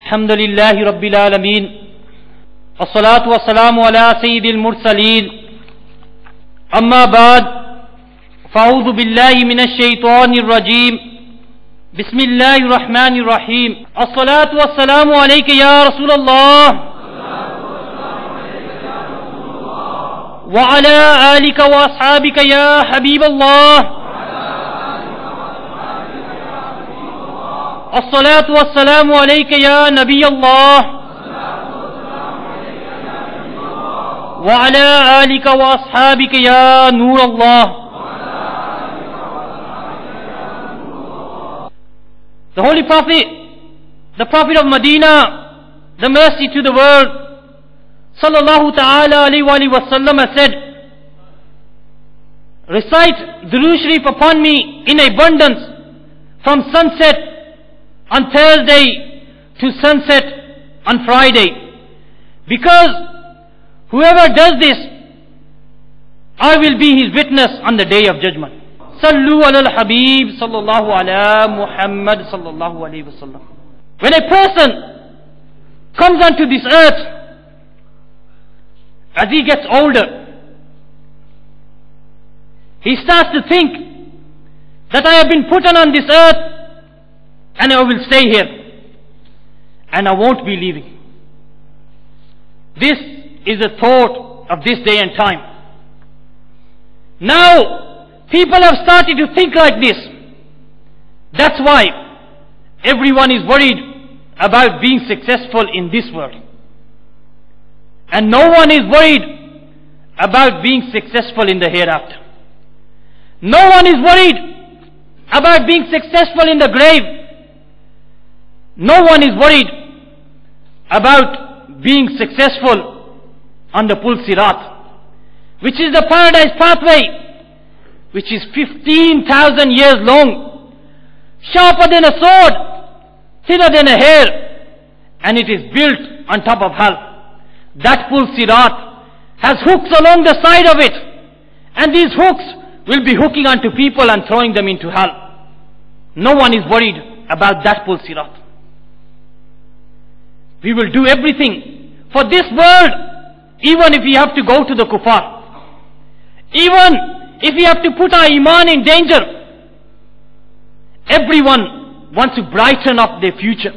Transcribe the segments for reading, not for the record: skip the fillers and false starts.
Alhamdulillahi Rabbil Alameen. As-salatu was-salamu ala Sayyidil Mursaleen. Amma ba'd. Fa'udhu billahi minash shaitanir rajim. Bismillahir Rahmanir Rahim. As-salatu was-salamu alayka ya Rasulullah. Wa ala alika wa ashabika ya Habiballah. الصلاة والسلام عليك يا نبي الله وعلى آلك وأصحابك يا نور الله. The Holy Prophet, the Prophet of Medina, the mercy to the world, sallallahu ta'ala alayhi wa sallam, said, recite Durood Sharif upon me in abundance from sunset on Thursday to sunset on Friday, because whoever does this, I will be his witness on the day of judgment. Sallu ala al-Habib sallallahu ala Muhammad sallallahu alayhi wa sallam. When a person comes onto this earth, as he gets older, he starts to think that I have been put on this earth and I will stay here, and I won't be leaving. This is the thought of this day and time. Now, people have started to think like this. That's why everyone is worried about being successful in this world. And no one is worried about being successful in the hereafter. No one is worried about being successful in the grave. No one is worried about being successful on the Pul Sirat, which is the paradise pathway, which is 15,000 years long, sharper than a sword, thinner than a hair, and it is built on top of hell. That Pul Sirat has hooks along the side of it, and these hooks will be hooking onto people and throwing them into hell. No one is worried about that Pul Sirat. We will do everything for this world, even if we have to go to the kuffar, even if we have to put our iman in danger. Everyone wants to brighten up their future,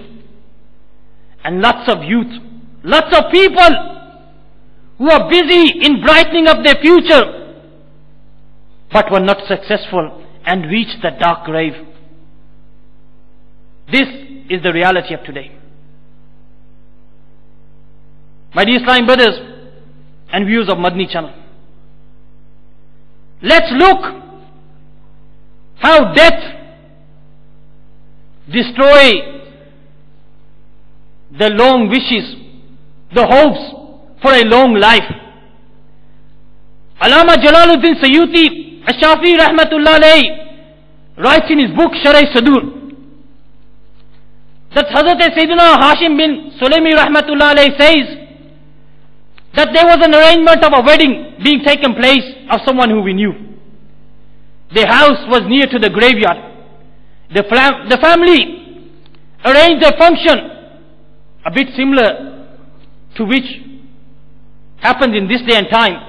and lots of youth, lots of people who are busy in brightening up their future, but were not successful and reached the dark grave. This is the reality of today. My dear Islamic brothers and viewers of Madani channel, let's look how death destroys the long wishes, the hopes for a long life. Allama Jalaluddin Suyuti Ash-Shafi'i rahmatullah alayhi writes in his book Sharh Sadur that Hazrat Sayyidina Hashim bin Sulaimi rahmatullah alayhi says that there was an arrangement of a wedding being taken place of someone who we knew. The house was near to the graveyard. The family arranged a function a bit similar to which happened in this day and time.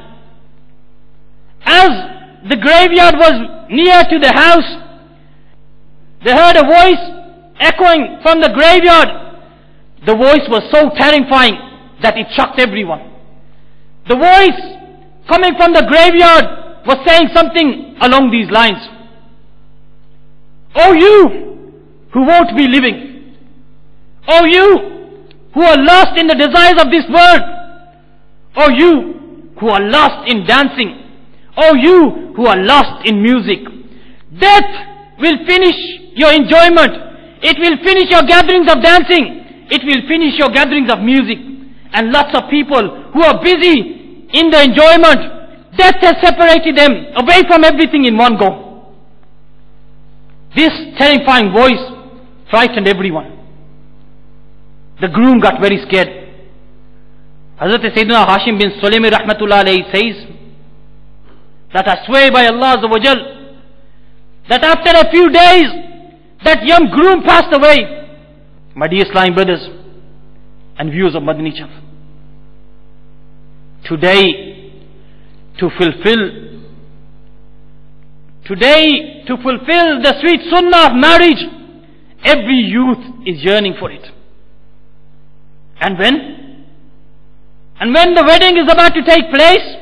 As the graveyard was near to the house, they heard a voice echoing from the graveyard. The voice was so terrifying that it shocked everyone. The voice coming from the graveyard was saying something along these lines. "O you who won't be living, O you who are lost in the desires of this world, O you who are lost in dancing, O you who are lost in music, death will finish your enjoyment. It will finish your gatherings of dancing. It will finish your gatherings of music." And lots of people who are busy in the enjoyment, death has separated them away from everything in one go. This terrifying voice frightened everyone. The groom got very scared. Hazrat Sayyidina Hashim bin Sulaimi rahmatullah alayhi says that I swear by Allah Azza wa Jal that after a few days that young groom passed away. My dear Islamic brothers, and viewers of Madani channel. Today, to fulfill the sweet sunnah of marriage, every youth is yearning for it. And when the wedding is about to take place,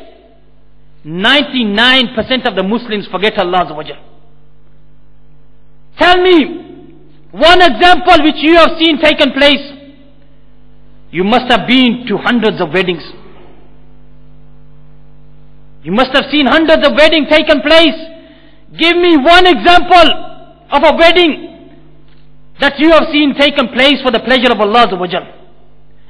99% of the Muslims forget Allah Azza wa Jal. Tell me one example which you have seen taken place. You must have been to hundreds of weddings. You must have seen hundreds of weddings taken place. Give me one example of a wedding that you have seen taken place for the pleasure of Allah Azza wa Jal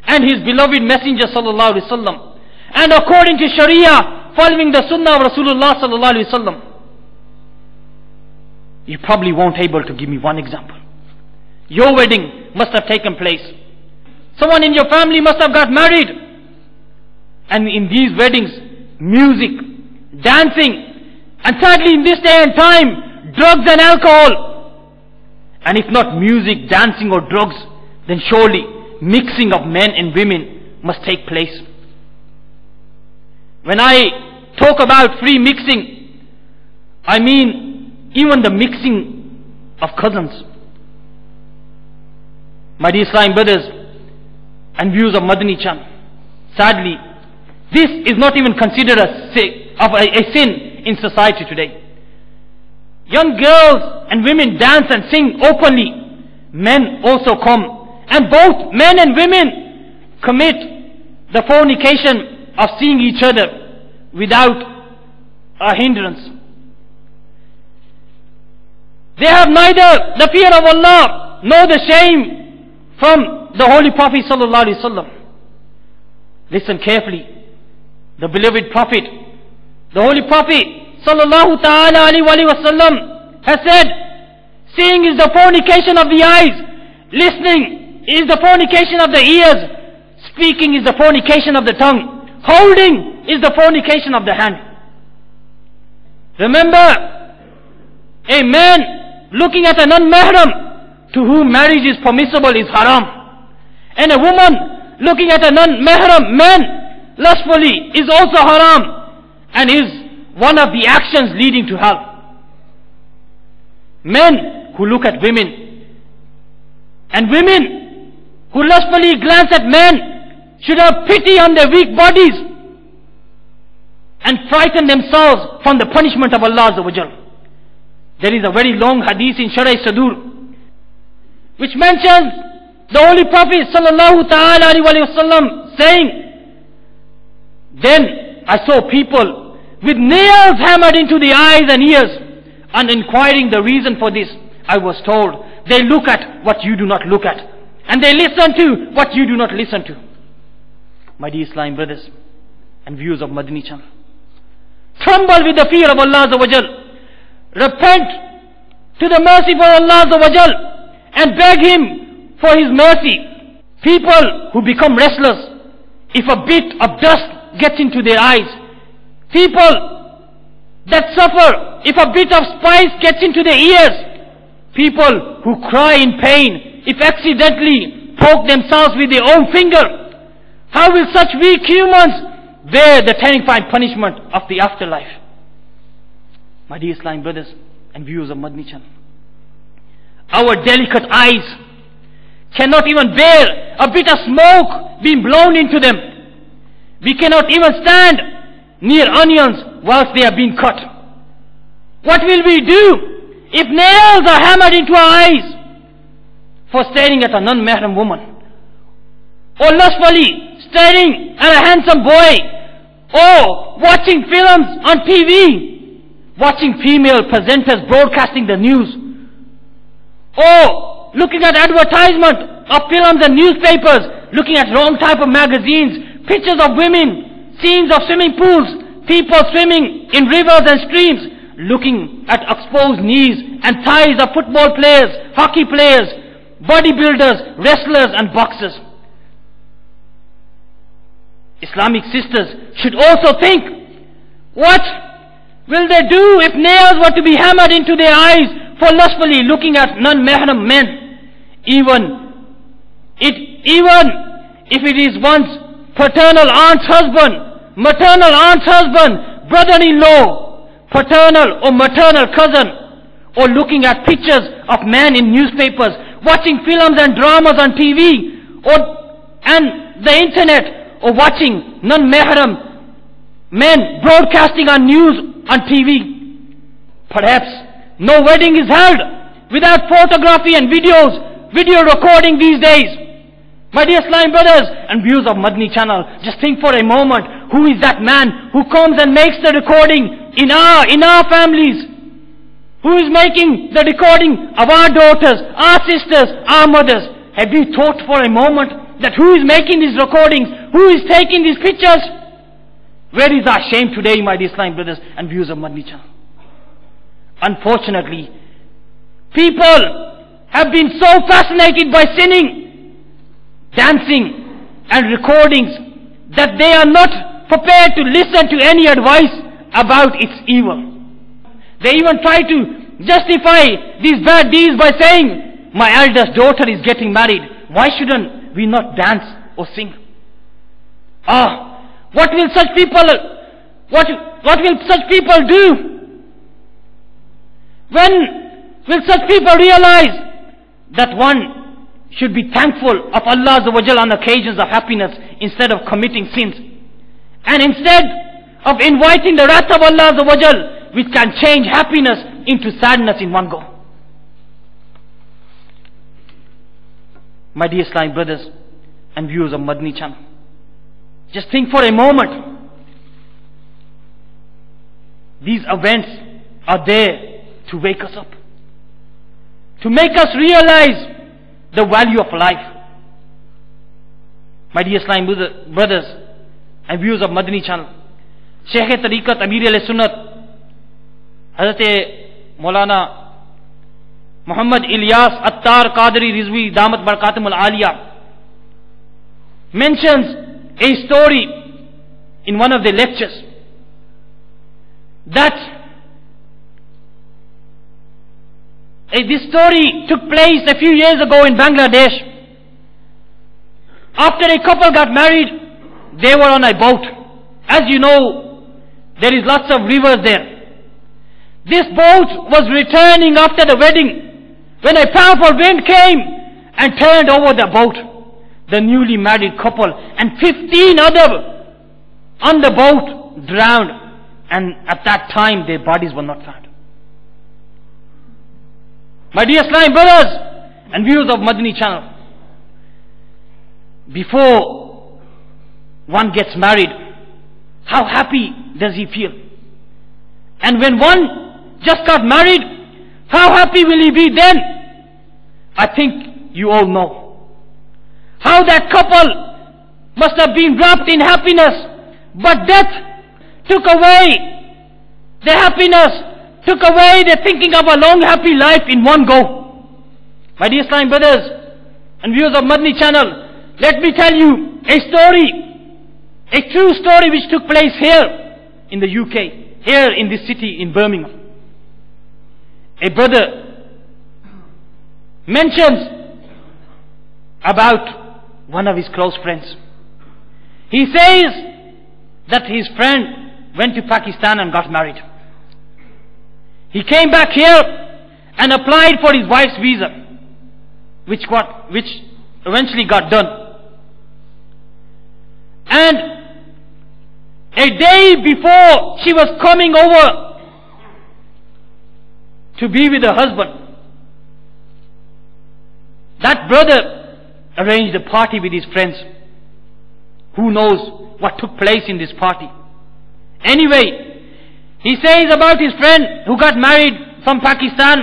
and His beloved Messenger sallallahu alaihi wasallam, and according to Sharia, following the Sunnah of Rasulullah sallallahu alaihi wasallam. You probably won't able to give me one example. Your wedding must have taken place. Someone in your family must have got married, and in these weddings, music, dancing, and sadly in this day and time, drugs and alcohol. And if not music, dancing or drugs, then surely mixing of men and women must take place. When I talk about free mixing, I mean even the mixing of cousins. My dear Islamic brothers and viewers of Madani channel, sadly, this is not even considered a sin in society today. Young girls and women dance and sing openly. Men also come, and both men and women commit the fornication of seeing each other without a hindrance. They have neither the fear of Allah nor the shame from the Holy Prophet sallallahu alaihi wasallam. Listen carefully. The beloved Prophet, the Holy Prophet sallallahu ta'ala alaihi wasallam has said, seeing is the fornication of the eyes, listening is the fornication of the ears, speaking is the fornication of the tongue, holding is the fornication of the hand. Remember, a man looking at a non-mahram to whom marriage is permissible is haram, and a woman looking at a non-mahram man lustfully is also haram and is one of the actions leading to hell. Men who look at women and women who lustfully glance at men should have pity on their weak bodies and frighten themselves from the punishment of Allah Azza wa Jal. There is a very long hadith in Sharh Sadur which mentions the Holy Prophet sallallahu ta'ala alaihi wasallam saying, then I saw people with nails hammered into the eyes and ears, and inquiring the reason for this, I was told, they look at what you do not look at, and they listen to what you do not listen to. My dear Islamic brothers and viewers of Madani channel, tremble with the fear of Allah Azza wa Jal, repent to the merciful Allah Azza wa Jal, and beg Him for His mercy. People who become restless if a bit of dust gets into their eyes, people that suffer if a bit of spice gets into their ears, people who cry in pain if accidentally poke themselves with their own finger. How will such weak humans bear the terrifying punishment of the afterlife? My dear Islamic brothers and viewers of Madani channel, our delicate eyes cannot even bear a bit of smoke being blown into them. We cannot even stand near onions whilst they are being cut. What will we do if nails are hammered into our eyes for staring at a non-mahram woman, or lustfully staring at a handsome boy, or watching films on TV, watching female presenters broadcasting the news, or looking at advertisement of films and newspapers, looking at wrong type of magazines, pictures of women, scenes of swimming pools, people swimming in rivers and streams, looking at exposed knees and thighs of football players, hockey players, bodybuilders, wrestlers and boxers. Islamic sisters should also think, what will they do if nails were to be hammered into their eyes for lustfully looking at non-mahram men? Even if it is one's paternal aunt's husband, maternal aunt's husband, brother-in-law, paternal or maternal cousin, or looking at pictures of men in newspapers, watching films and dramas on TV, and the internet, or watching non-mahram men broadcasting on news on TV. Perhaps no wedding is held without photography and video recording these days. My dear Islamic brothers and viewers of Madani channel, just think for a moment, who is that man who comes and makes the recording in our families? Who is making the recording of our daughters, our sisters, our mothers? Have you thought for a moment that who is making these recordings? Who is taking these pictures? Where is our shame today, my dear Islamic brothers and viewers of Madani channel? Unfortunately, people have been so fascinated by sinning, dancing and recordings that they are not prepared to listen to any advice about its evil. They even try to justify these bad deeds by saying, my eldest daughter is getting married. Why shouldn't we not dance or sing? What will such people do? When will such people realize that one should be thankful of Allah Azza wa Jal on occasions of happiness instead of committing sins, and instead of inviting the wrath of Allah Azza wa Jal, which can change happiness into sadness in one go? My dear Islamic brothers and viewers of Madani channel, just think for a moment. These events are there to wake us up, to make us realize the value of life. My dear Islamic brothers and viewers of Madani channel, Shaykh Tariqat Amir al-Sunnat Hazrat Maulana Muhammad Ilyas Attar Qadri Rizvi Damat Barakatum al-Aliyah mentions a story in one of the lectures that this story took place a few years ago in Bangladesh. After a couple got married, they were on a boat. As you know, there is lots of rivers there. This boat was returning after the wedding when a powerful wind came and turned over the boat, the newly married couple, and 15 other on the boat drowned, and at that time their bodies were not found. My dear Islamic brothers and viewers of Madani channel, before one gets married, how happy does he feel? And when one just got married, how happy will he be then? I think you all know how that couple must have been wrapped in happiness, but death took away their happiness, took away their thinking of a long happy life in one go. My dear Islamic brothers and viewers of Madani channel, let me tell you a story, a true story which took place here in the UK, here in this city in Birmingham. A brother mentions about one of his close friends. He says that his friend went to Pakistan and got married. He came back here and applied for his wife's visa, which eventually got done. And a day before she was coming over to be with her husband, that brother arranged a party with his friends. Who knows what took place in this party? Anyway, he says about his friend who got married from Pakistan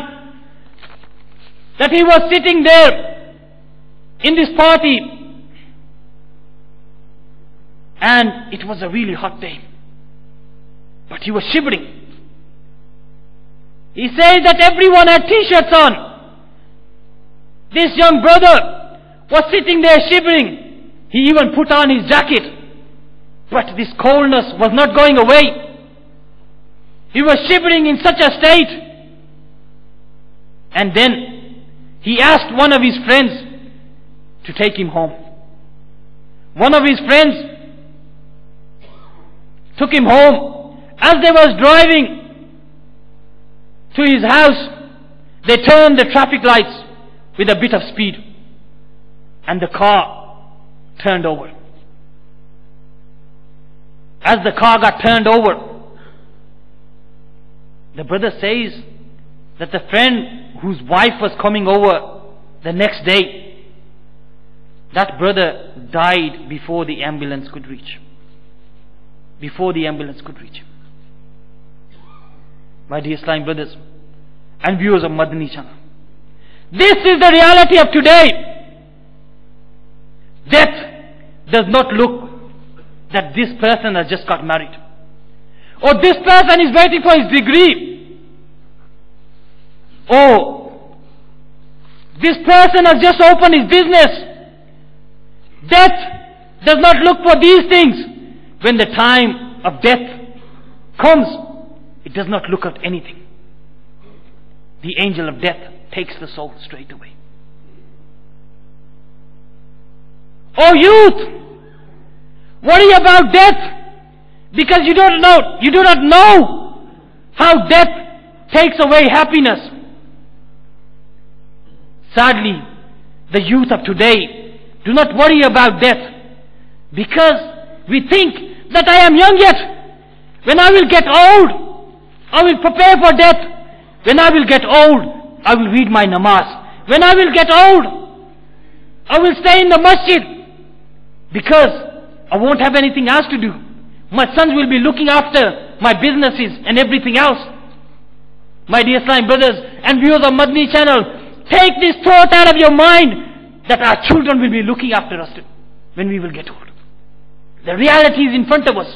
that he was sitting there in this party and it was a really hot day, but he was shivering. He says that everyone had t-shirts on. This young brother was sitting there shivering. He even put on his jacket, but this coldness was not going away. He was shivering in such a state. And then he asked one of his friends to take him home. one of his friends took him home. As they was driving to his house, they turned the traffic lights with a bit of speed, and the car turned over. As the car got turned over, the brother says that the friend whose wife was coming over the next day, that brother died before the ambulance could reach. Before the ambulance could reach. My dear Islamic brothers and viewers of Madani channel, this is the reality of today. Death does not look that this person has just got married, or this person is waiting for his degree, or this person has just opened his business. Death does not look for these things. When the time of death comes, it does not look at anything. The angel of death takes the soul straight away. Oh youth, worry about death, because you do not know how death takes away happiness. Sadly, the youth of today do not worry about death, because we think that I am young yet. When I will get old, I will prepare for death. When I will get old, I will read my namaz. When I will get old, I will stay in the masjid, because I won't have anything else to do. My sons will be looking after my businesses and everything else. My dear Islamic brothers and viewers of Madani channel, take this thought out of your mind that our children will be looking after us when we will get old. The reality is in front of us.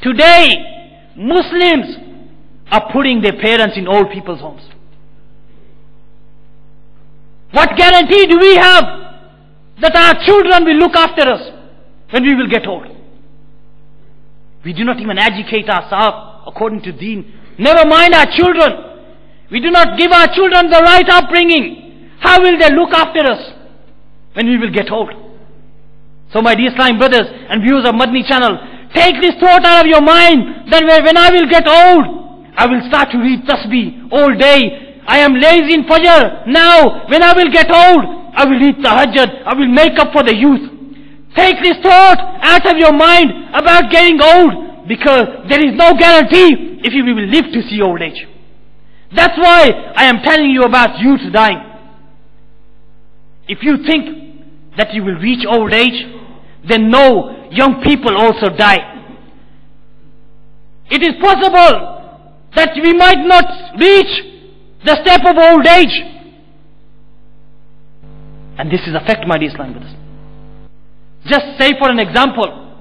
Today, Muslims are putting their parents in old people's homes. What guarantee do we have that our children will look after us when we will get old? We do not even educate ourselves according to deen. Never mind our children. We do not give our children the right upbringing. How will they look after us when we will get old? So my dear Islamic brothers and viewers of Madani channel, take this thought out of your mind that when I will get old, I will start to read tasbih all day. I am lazy in Fajr. Now, when I will get old, I will read tahajjud. I will make up for the youth. Take this thought out of your mind about getting old, because there is no guarantee if you will live to see old age. That's why I am telling you about youth dying. If you think that you will reach old age, then know young people also die. It is possible that we might not reach the step of old age. And this is a fact, my dear Islamic brothers. Just say for an example,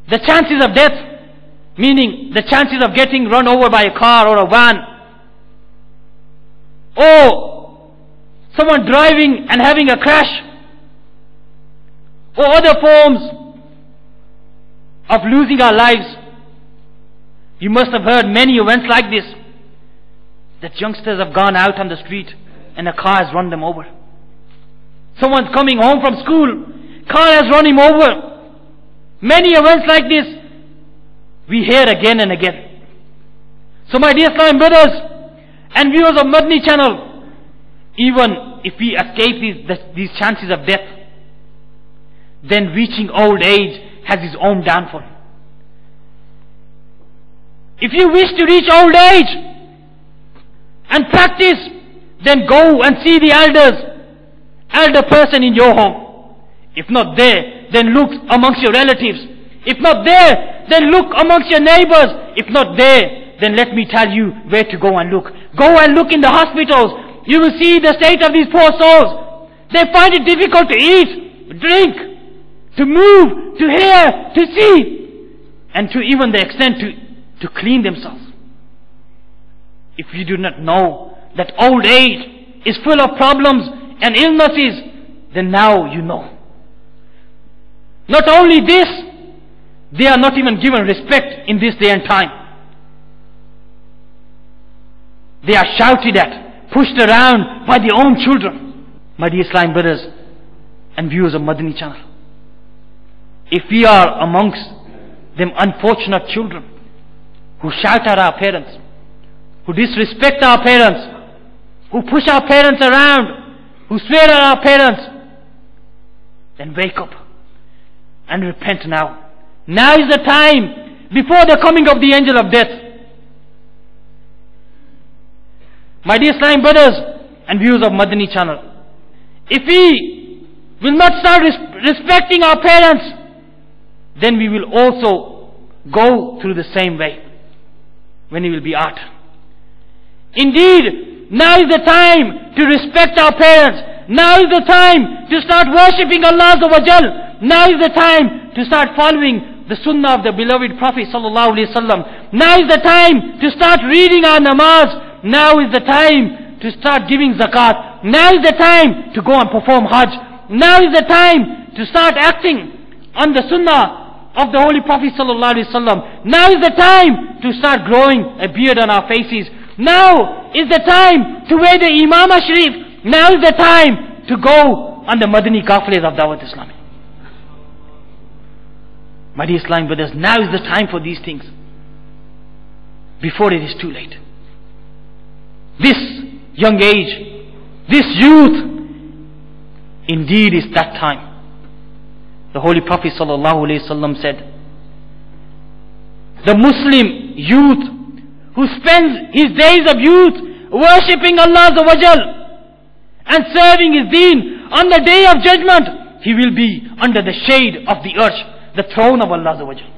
the chances of death, meaning the chances of getting run over by a car or a van, or someone driving and having a crash, or other forms of losing our lives. You must have heard many events like this, that youngsters have gone out on the street and a car has run them over. Someone's coming home from school, car has run him over. Many events like this we hear again and again. So my dear Islamic brothers and viewers of Madani channel, even if we escape these chances of death, then reaching old age has its own downfall. If you wish to reach old age and practice, then go and see the elder person in your home. If not there, then look amongst your relatives. If not there, then look amongst your neighbors. If not there, then let me tell you where to go and look. Go and look in the hospitals. You will see the state of these poor souls. They find it difficult to eat, drink, to move, to hear, to see, and to even the extent to clean themselves. If you do not know that old age is full of problems and illnesses, then now you know. Not only this, they are not even given respect in this day and time. They are shouted at, pushed around by their own children. My dear Islamic brothers and viewers of Madani channel, if we are amongst them unfortunate children who shout at our parents, who disrespect our parents, who push our parents around, who swear at our parents, then wake up and repent now. Now is the time, before the coming of the angel of death. My dear Islamic brothers and viewers of Madani channel, if we will not start respecting our parents, then we will also go through the same way when we will be out. Indeed, now is the time to respect our parents. Now is the time to start worshipping Allah Azza wa Jal. Now is the time to start following the sunnah of the beloved Prophet sallallahu alaihi wasallam. Now is the time to start reading our namaz. Now is the time to start giving zakat. Now is the time to go and perform hajj. Now is the time to start acting on the sunnah of the Holy Prophet sallallahu alaihi wasallam. Now is the time to start growing a beard on our faces. Now is the time to wear the Imamah Sharif. Now is the time to go on the Madani Qafilas of Dawat-e-Islami. My dear Islamic brothers, now is the time for these things, before it is too late. This young age, this youth, indeed is that time. The Holy Prophet sallallahu alaihi wasallam said, the Muslim youth who spends his days of youth worshipping Allah Azza wa Jal and serving his deen, on the day of judgment he will be under the shade of the arsh, the throne of Allah Azza wa Jal.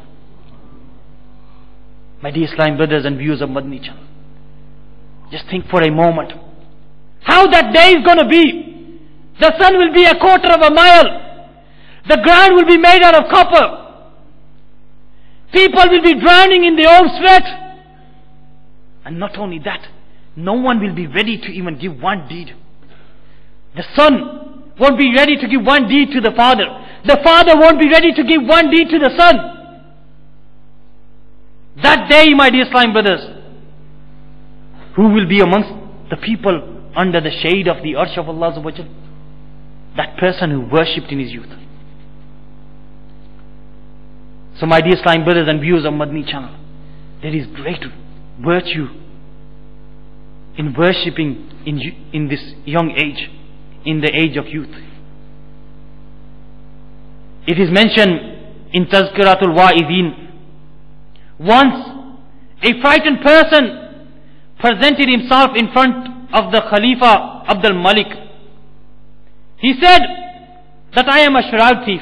My dear Islamic brothers and viewers of Madani channel, just think for a moment how that day is going to be. The sun will be a quarter of a mile. The ground will be made out of copper. People will be drowning in their own sweat. And not only that, no one will be ready to even give one deed. The son won't be ready to give one deed to the father. The father won't be ready to give one deed to the son. That day, my dear Islamic brothers, who will be amongst the people under the shade of the arsh of Allah Azza wa Jal? That person who worshipped in his youth. So my dear Islamic brothers and viewers of Madani channel, there is great virtue in worshipping in this young age, in the age of youth. It is mentioned in Tazkiratul Wa'idin, once a frightened person presented himself in front of the Khalifa Abdul Malik. He said that I am a shroud thief.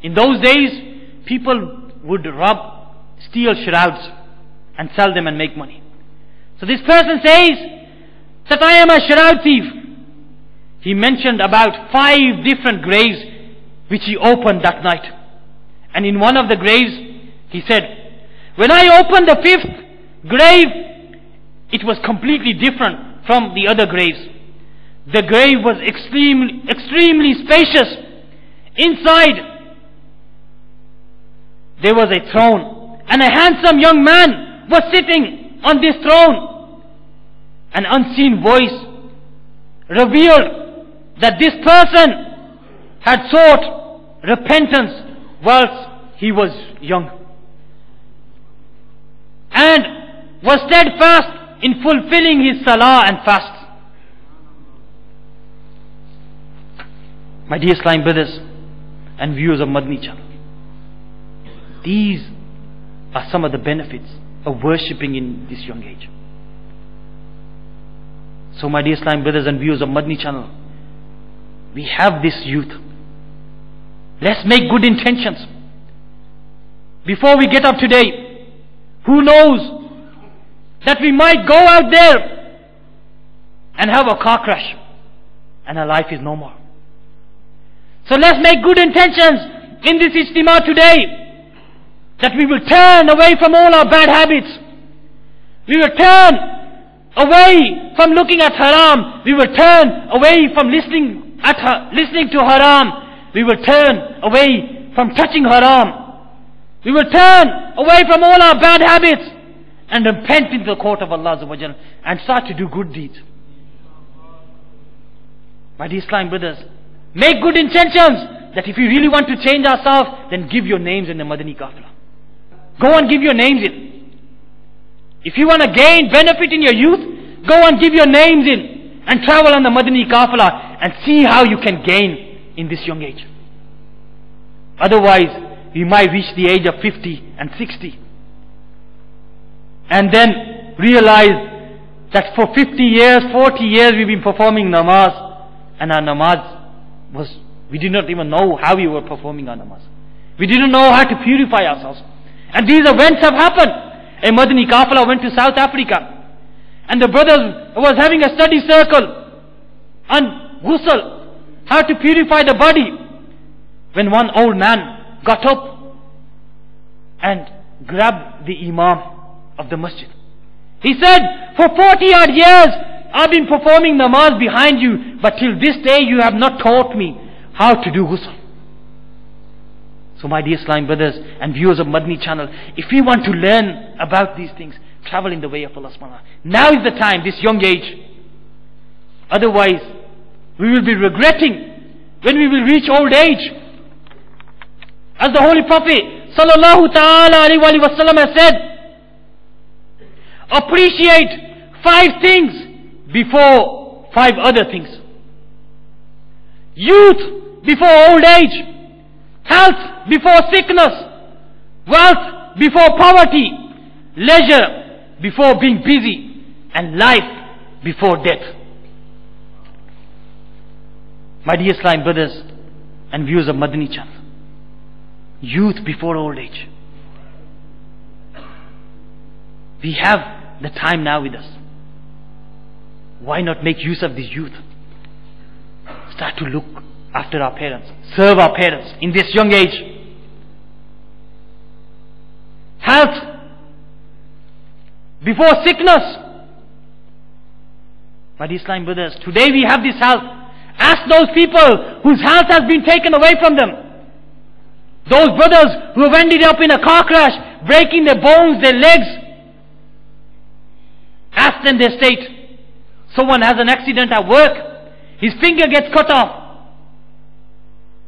In those days, people would steal shrouds and sell them and make money. So this person says that I am a shroud thief. He mentioned about 5 different graves which he opened that night. And in one of the graves, he said, when I opened the 5th grave, it was completely different from the other graves. The grave was extremely spacious. Inside, there was a throne, and a handsome young man was sitting on this throne. An unseen voice revealed that this person had sought repentance whilst he was young, and was steadfast in fulfilling his salah and fast. My dear Islamic brothers and viewers of Madani channel, these are some of the benefits of worshipping in this young age. So my dear Islamic brothers and viewers of Madani channel, we have this youth. Let's make good intentions. Before we get up today, who knows that we might go out there and have a car crash and our life is no more. So let's make good intentions in this ijtima today, that we will turn away from all our bad habits. We will turn away from looking at haram. We will turn away from listening to haram. We will turn away from touching haram. We will turn away from all our bad habits and repent into the court of Allah Azza wa Jalla and start to do good deeds. My dear Islamic brothers Make good intentions that if you really want to change ourselves, then give your names in the Madani Qafla. Go and give your names in. If you want to gain benefit in your youth, go and give your names in and travel on the Madani Qafla and see how you can gain in this young age. Otherwise, you might reach the age of 50 and 60 and then realize that for 50 years, 40 years we've been performing namaz, and our namaz was, we did not even know how we were performing our namaz. We didn't know how to purify ourselves. And these events have happened. A Madani Qafla went to South Africa, and the brothers was having a study circle on ghusl, how to purify the body, when one old man got up and grabbed the imam of the masjid. He said, for 40 odd years I've been performing namaz behind you, but till this day you have not taught me how to do ghusl. So my dear Islamic brothers and viewers of Madani channel, if we want to learn about these things, travel in the way of Allah subhanahu wa ta'ala. Now is the time, this young age. Otherwise, we will be regretting when we will reach old age. As the Holy Prophet sallallahu ta'ala alayhi wa sallam has said, appreciate 5 things before 5 other things. Youth before old age, health before sickness, wealth before poverty, leisure before being busy, and life before death. My dear Islamic brothers and viewers of Madani channel, youth before old age. We have the time now with us. Why not make use of this youth? Start to look after our parents, serve our parents in this young age. Health before sickness. My dear Islamic brothers, today we have this health. Ask those people whose health has been taken away from them. Those brothers who have ended up in a car crash, breaking their bones, their legs. Ask them their state. Someone has an accident at work, his finger gets cut off.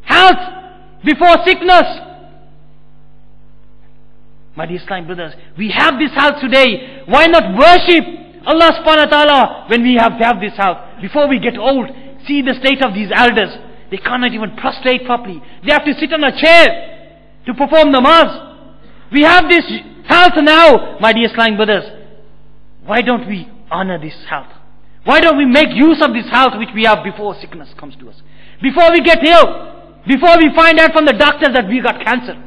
Health before sickness. My dear Islamic brothers, we have this health today. Why not worship Allah subhanahu wa ta'ala when we have this health? Before we get old, see the state of these elders. They cannot even prostrate properly. They have to sit on a chair to perform namaz. We have this health now, my dear Islamic brothers. Why don't we honor this health? Why don't we make use of this health which we have before sickness comes to us? Before we get ill, before we find out from the doctors that we got cancer.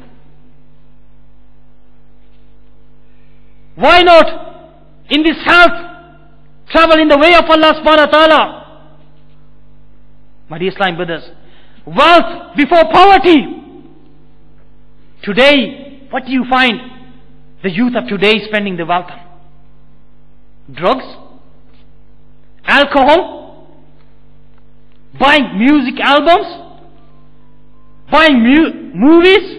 Why not, in this health, travel in the way of Allah subhanahu wa ta'ala? My dear Islamic brothers, wealth before poverty. Today, what do you find the youth of today spending the wealth on? Drugs? Alcohol? Buying music albums? Buying movies?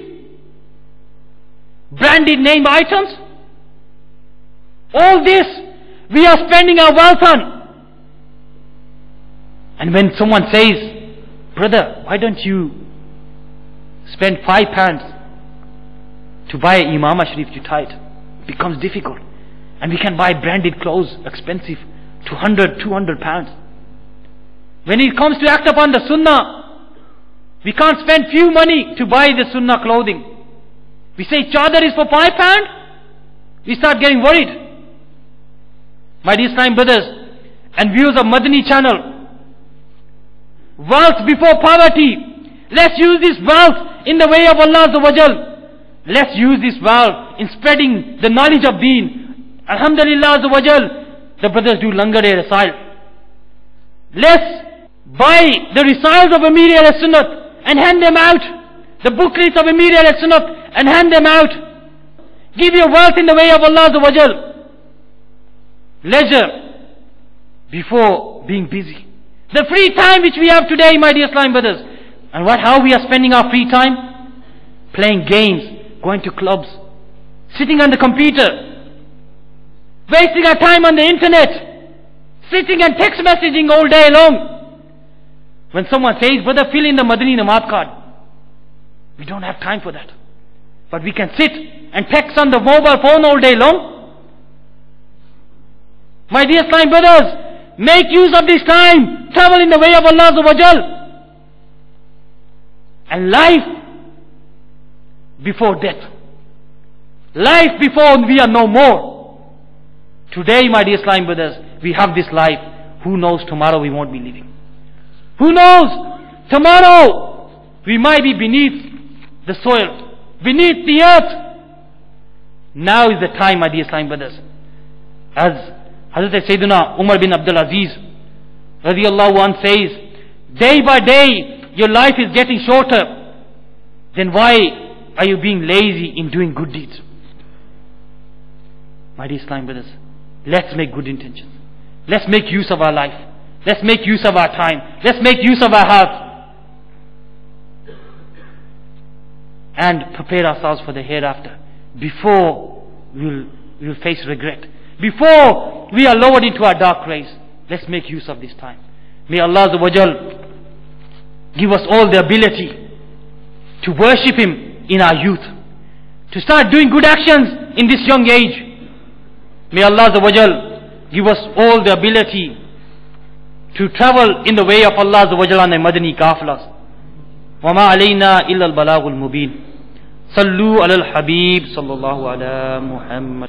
Branded name items? All this we are spending our wealth on. And when someone says, brother, why don't you spend £5 to buy an Imam Sharif to tie it? It becomes difficult. And we can buy branded clothes, expensive, 200 pounds. When it comes to act upon the Sunnah, we can't spend few money to buy the Sunnah clothing. We say chadar is for £5, we start getting worried. My dear Islamic brothers and viewers of Madani channel, wealth before poverty. Let's use this wealth in the way of Allah Azza wa Jal. Let's use this wealth in spreading the knowledge of Deen. Alhamdulillah Azza wa Jal, the brothers do langar-e-risail. Let's buy the risals of Amir al-Sunnat and hand them out. The booklets of Amir al-Sunnat and hand them out. Give your wealth in the way of Allah Azza wa Jal. Leisure before being busy. The free time which we have today, my dear Islamic brothers. And how we are spending our free time? Playing games, going to clubs, sitting on the computer, wasting our time on the internet, sitting and text messaging all day long. When someone says, brother, fill in the Madani Namat card, we don't have time for that. But we can sit and text on the mobile phone all day long. My dear Islamic brothers, make use of this time. Travel in the way of Allah Azza wa Jal. And life before death. Life before we are no more. Today, my dear Islamic brothers, we have this life. Who knows tomorrow we won't be living? Who knows? Tomorrow we might be beneath the soil, beneath the earth. Now is the time, my dear Islamic brothers. As Hazrat Sayyidina Umar bin Abdul Aziz radiyallahu anh says, day by day your life is getting shorter. Then why are you being lazy in doing good deeds? My dear Islamic brothers, let's make good intentions. Let's make use of our life. Let's make use of our time. Let's make use of our health. And prepare ourselves for the hereafter. Before we'll face regret. Before we are lowered into our dark graves. Let's make use of this time. May Allah Azza wa Jal give us all the ability to worship Him in our youth. To start doing good actions in this young age. May Allah Azza wa Jal give us all the ability to travel in the way of Allah Azza wa Jalla and the Madani Kafilas. وَمَا عَلَيْنَا إِلَّا الْبَلَاغُ الْمُبِينَ. صَلُّوا عَلَى الْحَبِيبِ صَلَّى اللَّهُ عَلَى مُحَمَّدٍ.